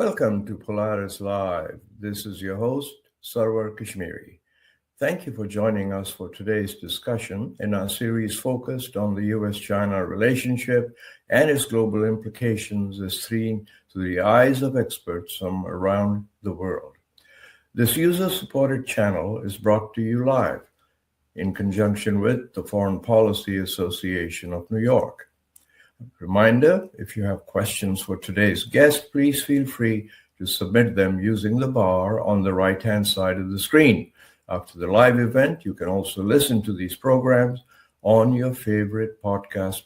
Welcome to Polaris-Live. This is your host, Sarwar Kashmeri. Thank you for joining us for today's discussion in our series focused on the U.S.-China relationship and its global implications as seen through the eyes of experts from around the world. This user-supported channel is brought to you live in conjunction with the Foreign Policy Association of New York. Reminder, if you have questions for today's guest, please feel free to submit them using the bar on the right-hand side of the screen. After the live event, you can also listen to these programs on your favorite podcast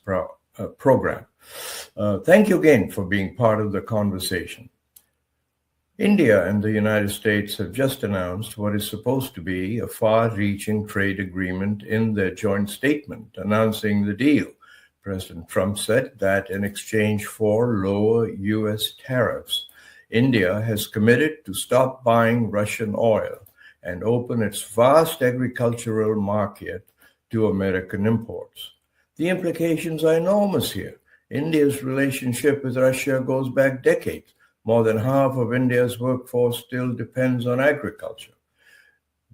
program. Thank you again for being part of the conversation. India and the United States have just announced what is supposed to be a far-reaching trade agreement in their joint statement announcing the deal. President Trump said that in exchange for lower U.S. tariffs, India has committed to stop buying Russian oil and open its vast agricultural market to American imports. The implications are enormous here. India's relationship with Russia goes back decades. More than half of India's workforce still depends on agriculture.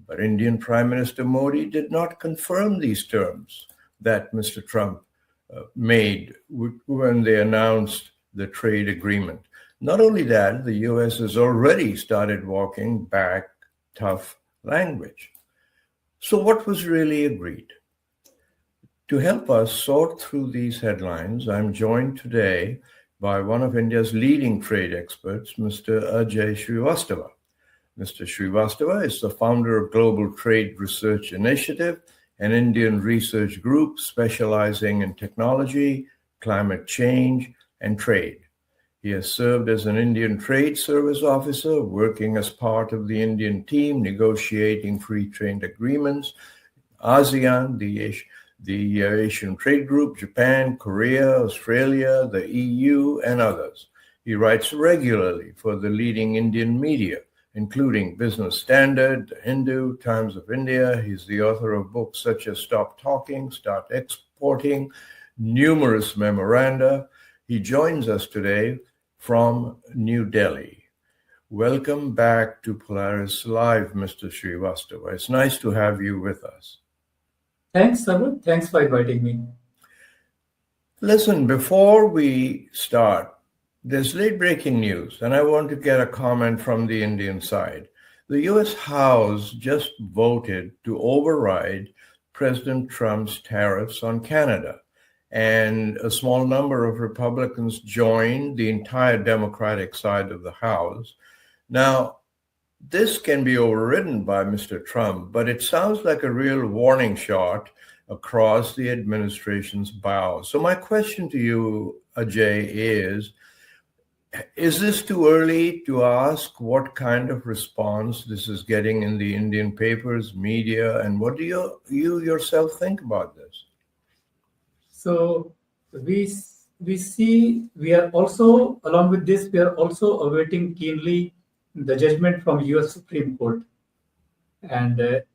But Indian Prime Minister Modi did not confirm these terms that Mr. Trump made when they announced the trade agreement. Not only that, the U.S. has already started walking back tough language. So what was really agreed? To help us sort through these headlines, I'm joined today by one of India's leading trade experts, Mr. Ajay Srivastava. Mr. Srivastava is the founder of Global Trade Research Initiative, an Indian research group specializing in technology, climate change, and trade. He has served as an Indian Trade Service officer, working as part of the Indian team negotiating free trade agreements, ASEAN, the Asian Trade Group, Japan, Korea, Australia, the EU, and others. He writes regularly for the leading Indian media, including Business Standard, The Hindu, Times of India. He's the author of books such as Stop Talking, Start Exporting, numerous memoranda. He joins us today from New Delhi. Welcome back to Polaris Live, Mr. Srivastava. It's nice to have you with us. Thanks, Sarwar. Thanks for inviting me. Listen, before we start, there's late-breaking news, and I want to get a comment from the Indian side. The U.S. House just voted to override President Trump's tariffs on Canada, and a small number of Republicans joined the entire Democratic side of the House. Now, this can be overridden by Mr. Trump, but it sounds like a real warning shot across the administration's bow. So my question to you, Ajay, is this too early to ask what kind of response this is getting in the Indian papers, media, and what do you yourself think about this? So we are also, along with this, we are also awaiting keenly the judgment from U.S. Supreme Court. And the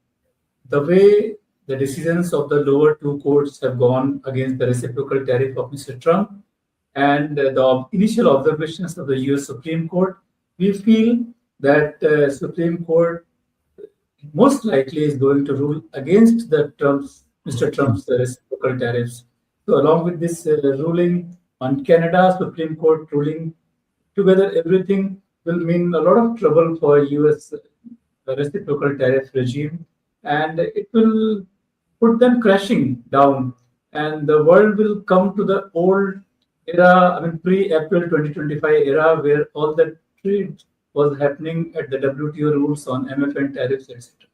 way the decisions of the lower two courts have gone against the reciprocal tariff of Mr. Trump, and the initial observations of the U.S. Supreme Court, we feel that Supreme Court most likely is going to rule against Mr. Trump's reciprocal tariffs. So along with this ruling on Canada, Supreme Court ruling, together everything will mean a lot of trouble for U.S. reciprocal tariff regime, and it will put them crashing down, and the world will come to the old era, pre-April 2025 era, where all the trade was happening at the WTO rules on MFN tariffs, etc.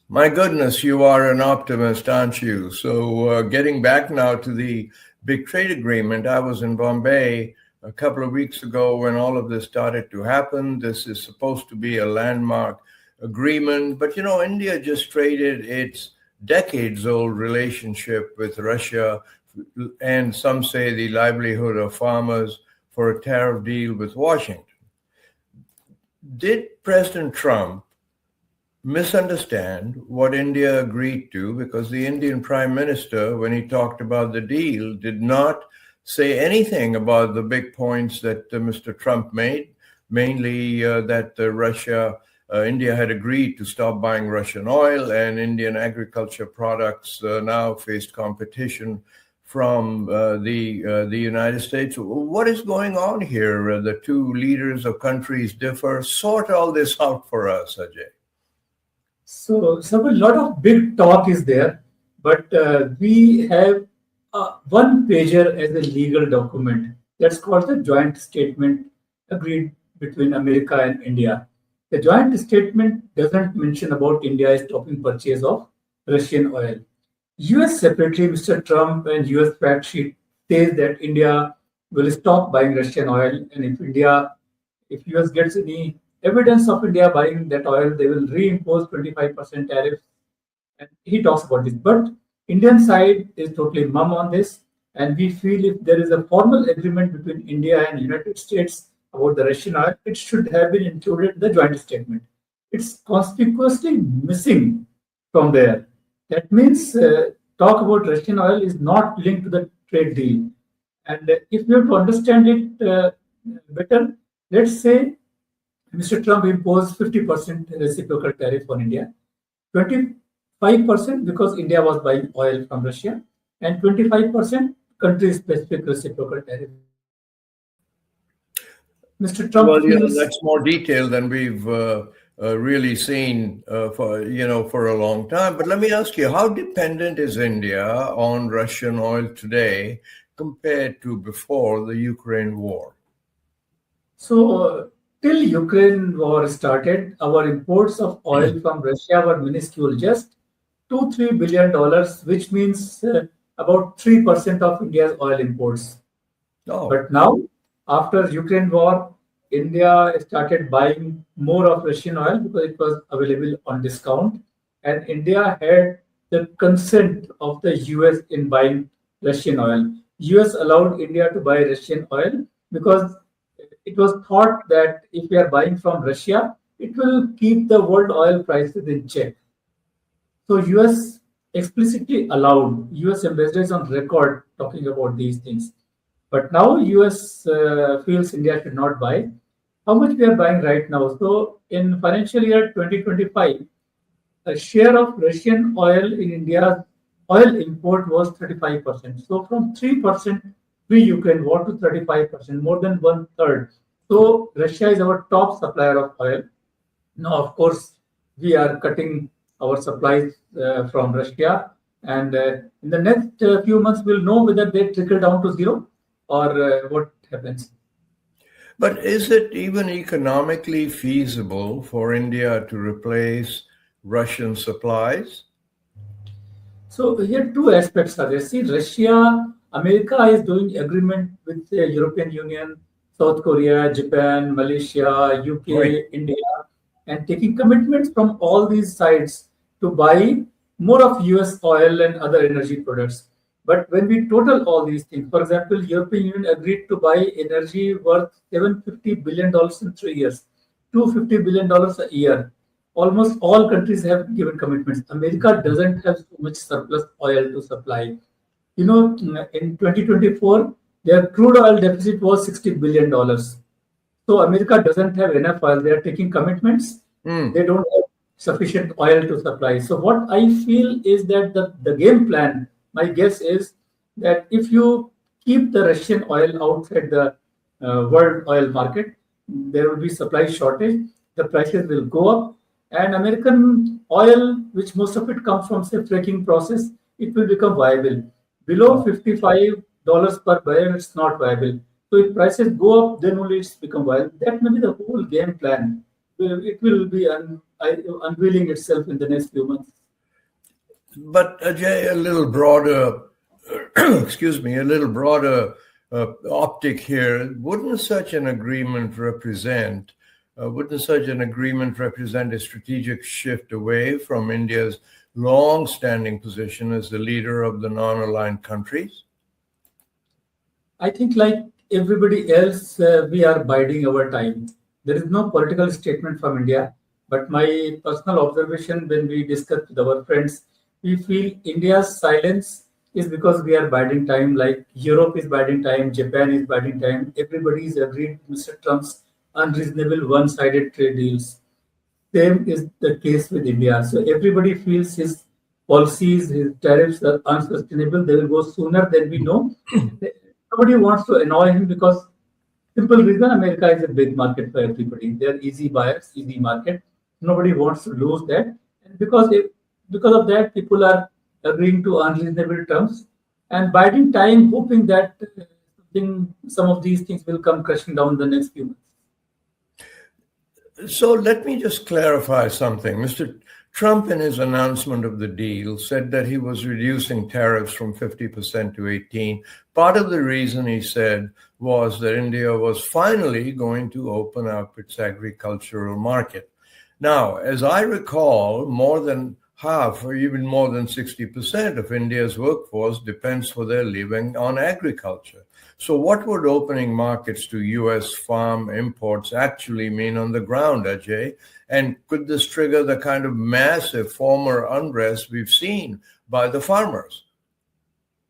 My goodness, you are an optimist, aren't you? So getting back now to the big trade agreement, I was in Bombay a couple of weeks ago when all of this started to happen. This is supposed to be a landmark agreement, but India just traded its decades-old relationship with Russia and some say the livelihood of farmers for a tariff deal with Washington. Did President Trump misunderstand what India agreed to? Because the Indian Prime Minister, when he talked about the deal, did not say anything about the big points that Mr. Trump made. mainly that India had agreed to stop buying Russian oil, and Indian agriculture products now faced competition from the United States. What is going on here? The two leaders of countries differ. Sort all this out for us, Ajay. So a lot of big talk is there, but we have one pager as a legal document that's called the joint statement agreed between America and India. The joint statement doesn't mention about India stopping purchase of Russian oil. US Secretary Mr. Trump and US fact sheet says that India will stop buying Russian oil, and if US gets any evidence of India buying that oil, they will reimpose 25% tariff. And he talks about this. But Indian side is totally mum on this. And we feel if there is a formal agreement between India and United States about the Russian oil, it should have been included in the joint statement. It's conspicuously missing from there. That means talk about Russian oil is not linked to the trade deal. And if we have to understand it better, let's say Mr. Trump imposed 50% reciprocal tariff on India, 25% because India was buying oil from Russia, and 25% country-specific reciprocal tariff. Mr. Trump feels that's more detailed than we've really seen for a long time. But let me ask you, how dependent is India on Russian oil today compared to before the Ukraine war? So till Ukraine war started, our imports of oil from Russia were minuscule, just $2-3 billion, which means about 3% of India's oil imports. Oh. But now, after Ukraine war, India started buying more of Russian oil because it was available on discount, and India had the consent of the US in buying Russian oil. US allowed India to buy Russian oil because it was thought that if we are buying from Russia, it will keep the world oil prices in check. So US explicitly allowed, US ambassadors on record talking about these things. But now US feels India should not buy. How much we are buying right now? So in financial year 2025, a share of Russian oil in India's oil import was 35%. So from 3% pre-Ukraine war to 35%, more than 1/3. So Russia is our top supplier of oil. Now, of course, we are cutting our supplies from Russia, and in the next few months, we'll know whether they trickle down to zero or what happens. But is it even economically feasible for India to replace Russian supplies? So here two aspects are there. See, Russia, America is doing agreement with the European Union, South Korea, Japan, Malaysia, UK, Right. India, and taking commitments from all these sides to buy more of US oil and other energy products. But when we total all these things, for example, European Union agreed to buy energy worth $750 billion in 3 years, $250 billion a year. Almost all countries have given commitments. America doesn't have so much surplus oil to supply. You know, in 2024, their crude oil deficit was $60 billion. So America doesn't have enough oil. They are taking commitments. They don't have sufficient oil to supply. So what I feel is that the game plan, my guess is that if you keep the Russian oil outside the world oil market, there will be supply shortage. The prices will go up, and American oil, which most of it comes from say fracking process, it will become viable. Below $55 per barrel, it's not viable. So if prices go up, then only it's become viable. That may be the whole game plan. It will be unveiling itself in the next few months. But Ajay, a little broader, excuse me, a little broader optic here. Wouldn't such an agreement represent a strategic shift away from India's long-standing position as the leader of the non-aligned countries? I think like everybody else, we are biding our time. There is no political statement from India, but my personal observation when we discuss with our friends, we feel India's silence is because we are biding time, like Europe is biding time, Japan is biding time. Everybody is agreed Mr. Trump's unreasonable one-sided trade deals. Same is the case with India. So everybody feels his policies, his tariffs are unsustainable. They will go sooner than we know. Nobody wants to annoy him because simple reason America is a big market for everybody. They are easy buyers, easy market. Nobody wants to lose that. And because of that, people are agreeing to unreasonable terms and biding time, hoping that some of these things will come crashing down in the next few months. So let me just clarify something. Mr. Trump, in his announcement of the deal, said that he was reducing tariffs from 50% to 18%. Part of the reason, he said, was that India was finally going to open up its agricultural market. Now, as I recall, more than half or even more than 60% of India's workforce depends for their living on agriculture. So what would opening markets to U.S. farm imports actually mean on the ground, Ajay? And could this trigger the kind of massive former unrest we've seen by the farmers?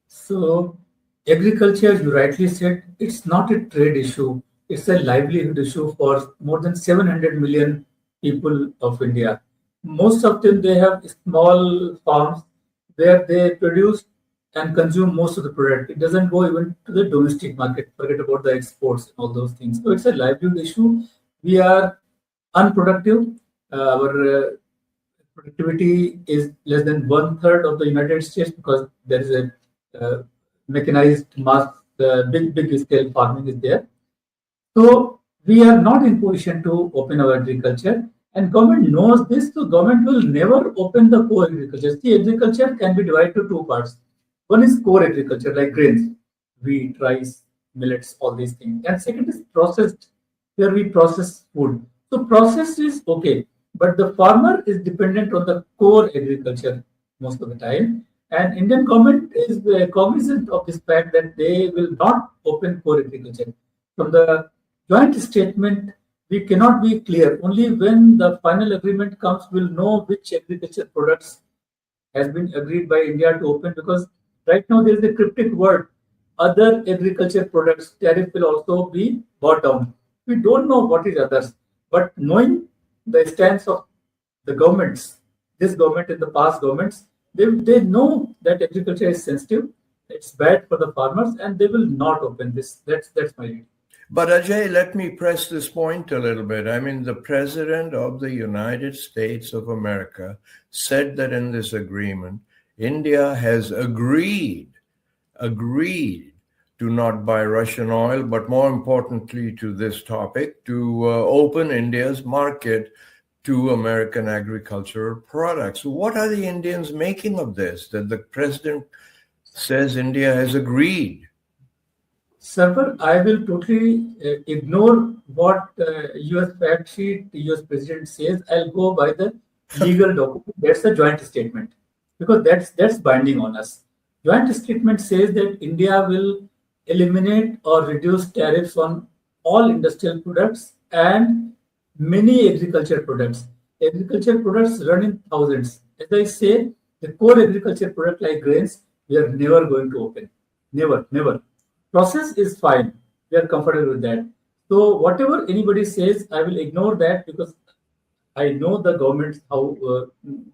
So agriculture, you rightly said, it's not a trade issue. It's a livelihood issue for more than 700 million people of India. Most of them, they have small farms where they produce and consume most of the product. It doesn't go even to the domestic market. Forget about the exports and all those things. So it's a livelihood issue. We are unproductive. Our productivity is less than 1/3 of the United States because there is a mechanized mass, big scale farming is there. So we are not in position to open our agriculture, and government knows this. So government will never open the core agriculture. See, agriculture can be divided to two parts. One is core agriculture, like grains, wheat, rice, millets, all these things. And second is processed, where we process food. So process is okay, but the farmer is dependent on the core agriculture most of the time. And Indian government is cognizant of this fact that they will not open core agriculture. From the joint statement, we cannot be clear. Only when the final agreement comes, we'll know which agriculture products has been agreed by India to open, because right now there is a cryptic word, other agriculture products tariff will also be brought down. We don't know what is others, but knowing the stance of the governments, this government and the past governments, they know that agriculture is sensitive, it's bad for the farmers, and they will not open this. That's my reading. But Ajay, let me press this point a little bit. I mean, the President of the United States of America said that in this agreement, India has agreed to not buy Russian oil, but more importantly to this topic, to open India's market to American agricultural products. What are the Indians making of this, that the President says India has agreed? Sarwar, I will totally ignore what US fact sheet the US President says. I'll go by the legal document. That's a joint statement, because that's binding on us. Joint statement says that India will eliminate or reduce tariffs on all industrial products and many agriculture products. Agriculture products run in thousands. As I say, the core agriculture product like grains, we are never going to open. Never. Process is fine. We are comfortable with that. So whatever anybody says, I will ignore that, because I know the governments, how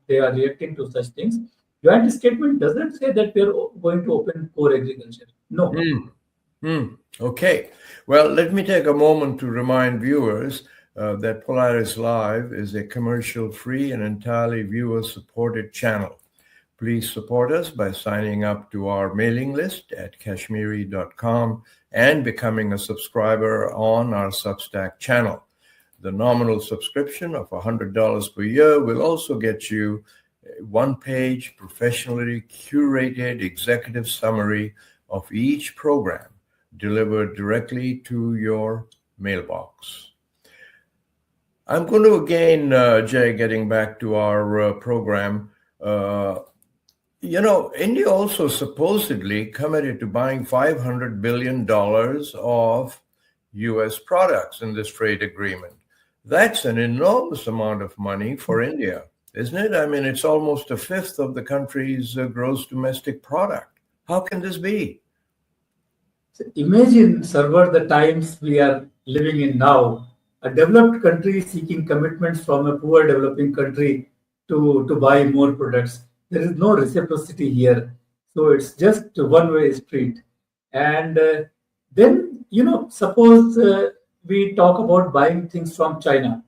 they are reacting to such things. Joint statement doesn't say that we are going to open core agriculture. No. Okay. Well, let me take a moment to remind viewers that Polaris-Live is a commercial-free and entirely viewer-supported channel. Please support us by signing up to our mailing list at kashmeri.com and becoming a subscriber on our Substack channel. The nominal subscription of $100 per year will also get you a one-page, professionally curated executive summary of each program delivered directly to your mailbox. I'm going to again, Jay, getting back to our program, India also supposedly committed to buying $500 billion of U.S. products in this trade agreement. That's an enormous amount of money for India, isn't it? I mean, it's almost a fifth of the country's gross domestic product. How can this be? So imagine, Sarwar, the times we are living in now. a developed country seeking commitments from a poor developing country to buy more products. There is no reciprocity here. So it's just a one-way street. And then, suppose we talk about buying things from China.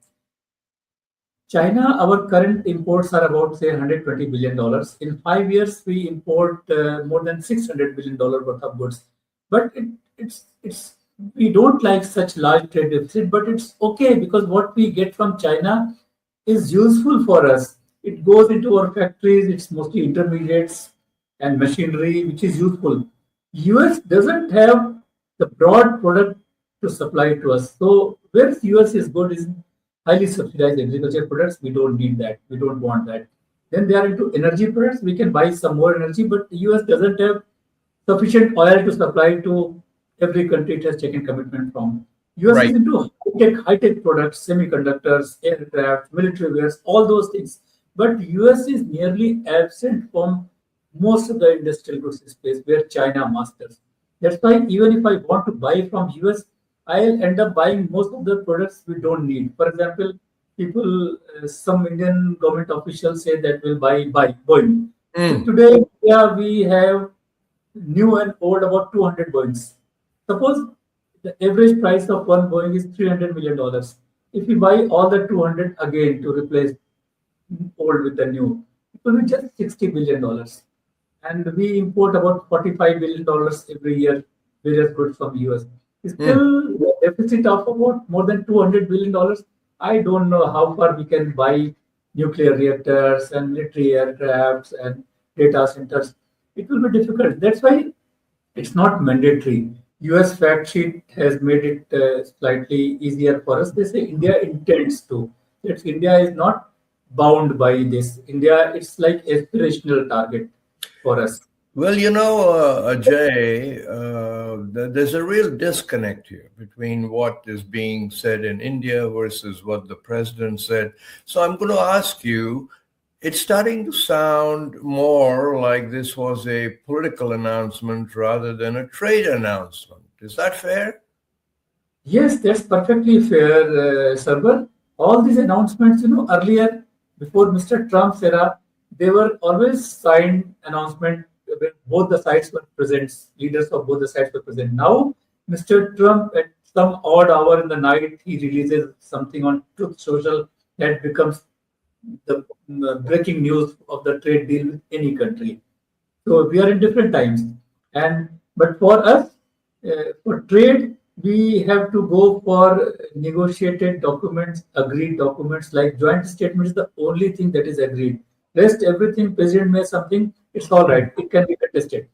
China, our current imports are about, say, $120 billion. In 5 years, we import more than $600 billion worth of goods. But it's we don't like such large trade deficit, but it's okay because what we get from China is useful for us. It goes into our factories, it's mostly intermediates and machinery, which is useful. US doesn't have the broad product to supply to us. So where US is good is highly subsidized agriculture products. We don't need that. We don't want that. Then they are into energy products. We can buy some more energy, but the US doesn't have sufficient oil to supply to every country it has taken commitment from. US Right. is into high-tech products, semiconductors, aircraft, military wares, all those things. But US is nearly absent from most of the industrial goods space where China masters. That's why even if I want to buy from US, I'll end up buying most of the products we don't need. For example, some Indian government officials say that we'll buy Boeing. So Mm. today, yeah, we have new and old about 200 Boeings. Suppose the average price of one Boeing is $300 million. If we buy all the 200 again to replace old with the new, it will be just $60 billion. And we import about $45 billion every year, various goods from US. Still, the deficit of about more than $200 billion. I don't know how far we can buy nuclear reactors and military aircrafts and data centers. It will be difficult. That's why it's not mandatory. US fact sheet has made it slightly easier for us. They say India intends to. That India is not bound by this. India, it's like aspirational target for us. Well, Ajay, there's a real disconnect here between what is being said in India versus what the president said. So I'm going to ask you, it's starting to sound more like this was a political announcement rather than a trade announcement. Is that fair? Yes, that's perfectly fair, Sarwar. All these announcements, earlier, before Mr. Trump's era, they were always signed announcement when both the sides were present, leaders of both the sides were present. Now, Mr. Trump, at some odd hour in the night, he releases something on Truth Social that becomes the breaking news of the trade deal with any country. So we are in different times, but for us, for trade, we have to go for negotiated documents, agreed documents. Like joint statement is the only thing that is agreed. Rest everything, president may something, it's all right. It can be contested.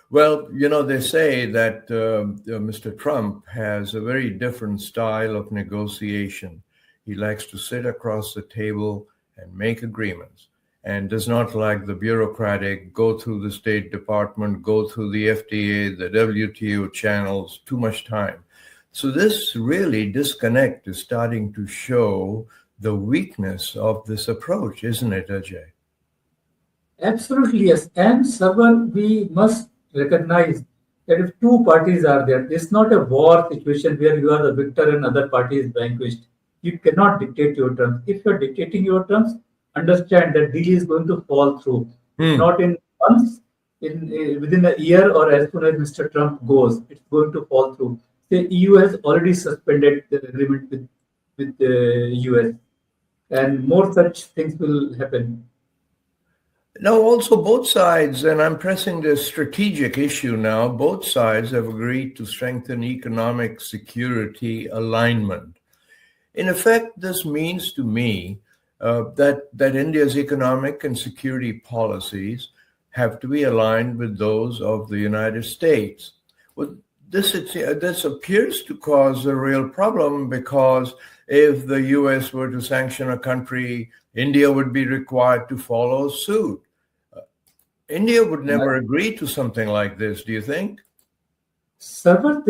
Well, they say that Mr. Trump has a very different style of negotiation. He likes to sit across the table and make agreements and does not like the bureaucratic, go through the State Department, go through the FTA, the WTO channels, too much time. So this really disconnect is starting to show the weakness of this approach, isn't it, Ajay? Absolutely, yes. And Sarwar, we must recognize that if two parties are there, it's not a war situation where you are the victor and other party is vanquished. You cannot dictate your terms. If you're dictating your terms, understand that deal is going to fall through. If not in months, within a year or as soon as Mr. Trump goes, it's going to fall through. The EU has already suspended the agreement with the US, and more such things will happen. Now, also both sides, and I'm pressing this strategic issue now, both sides have agreed to strengthen economic security alignment. In effect, this means to me that India's economic and security policies have to be aligned with those of the United States. Well, this appears to cause a real problem because if the US were to sanction a country, India would be required to follow suit. India would never agree to something like this, do you think? Sarwar,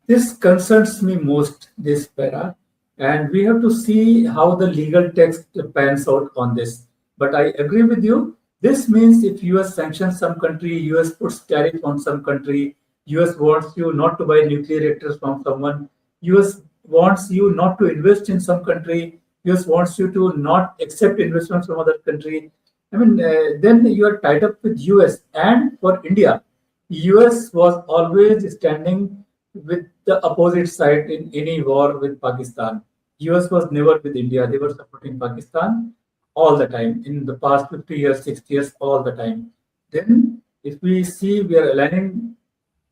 this concerns me most, this para, and we have to see how the legal text pans out on this. But I agree with you. This means if US sanctions some country, US puts tariff on some country, US wants you not to buy nuclear reactors from someone, US wants you not to invest in some country. US wants you to not accept investments from other country. I mean, then you are tied up with US. And for India, US was always standing with the opposite side in any war with Pakistan. US was never with India. They were supporting Pakistan all the time in the past 50 years, 60 years, all the time. Then, if we see we are aligning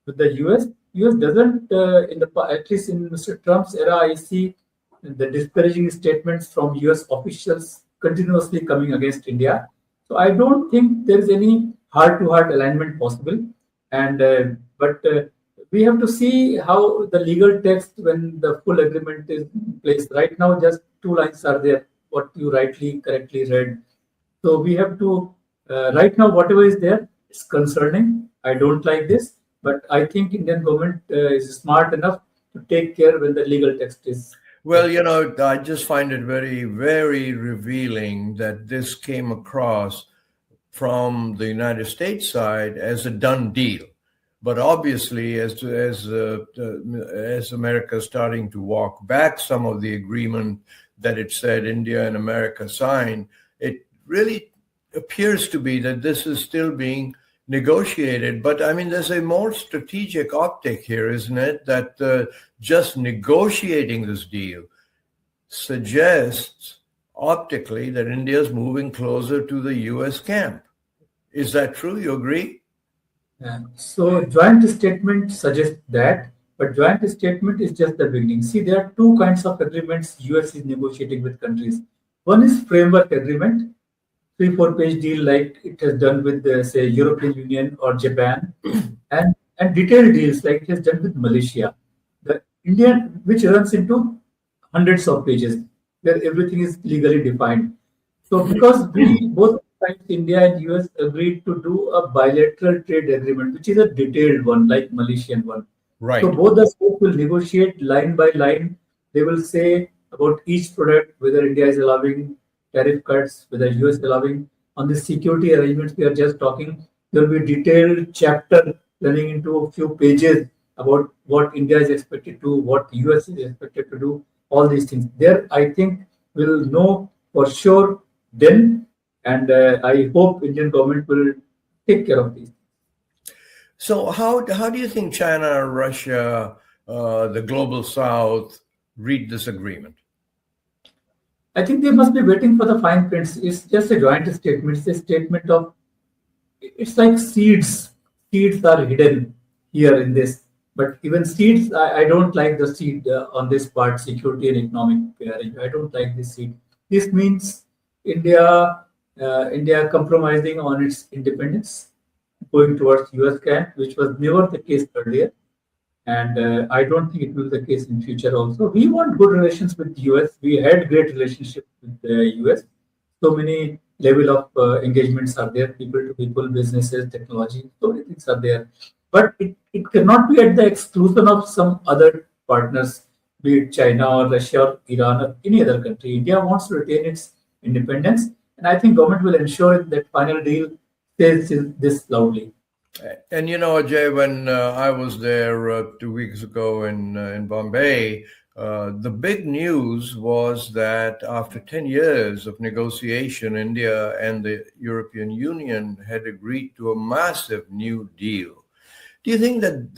with the US, US doesn't, at least in Mr. Trump's era, I see the disparaging statements from US officials continuously coming against India. So I don't think there is any heart-to-heart alignment possible. And but we have to see how the legal text when the full agreement is in place. Right now, just two lines are there. What you correctly read. So we have to right now whatever is there is concerning. I don't like this, but I think Indian government is smart enough to take care when the legal text is. Well, I just find it very, very revealing that this came across from the United States side as a done deal. But obviously, as America is starting to walk back some of the agreement that it said India and America signed, it really appears to be that this is still being negotiated. But I mean, there's a more strategic optic here, isn't it? That just negotiating this deal suggests optically that India is moving closer to the US camp. Is that true? You agree? So joint statement suggests that, but joint statement is just the beginning. See, there are two kinds of agreements US is negotiating with countries. One is framework agreement, 3-4 page deal like it has done with say European Union or Japan, and detailed deals like it has done with Malaysia. The Indian, which runs into hundreds of pages, where everything is legally defined. So because we both times India and US agreed to do a bilateral trade agreement, which is a detailed one, like Malaysian one. Right. So both the states will negotiate line by line. They will say about each product, whether India is allowing tariff cuts, whether US is allowing. On the security arrangements we are just talking, there will be a detailed chapter running into a few pages about what India is expected to, what US is expected to do, all these things. There, I think we'll know for sure then, and I hope Indian government will take care of these. So how do you think China, Russia, the global South read this agreement? I think they must be waiting for the fine prints. It's just a joint statement. It's a statement of, it's like seeds. Seeds are hidden here in this. But even seeds, I don't like the seed on this part, security and economic. I don't like this seed. This means India compromising on its independence, going towards US camp, which was never the case earlier. And I don't think it will be the case in future also. We want good relations with the US. We had great relationship with the US. So many level of engagements are there, people to people, businesses, technology, so many things are there. But it cannot be at the exclusion of some other partners, be it China or Russia or Iran or any other country. India wants to retain its independence. And I think government will ensure that final deal says this loudly. And Ajay, when I was there 2 weeks ago in Bombay, the big news was that after 10 years of negotiation, India and the European Union had agreed to a massive new deal. Do you think that this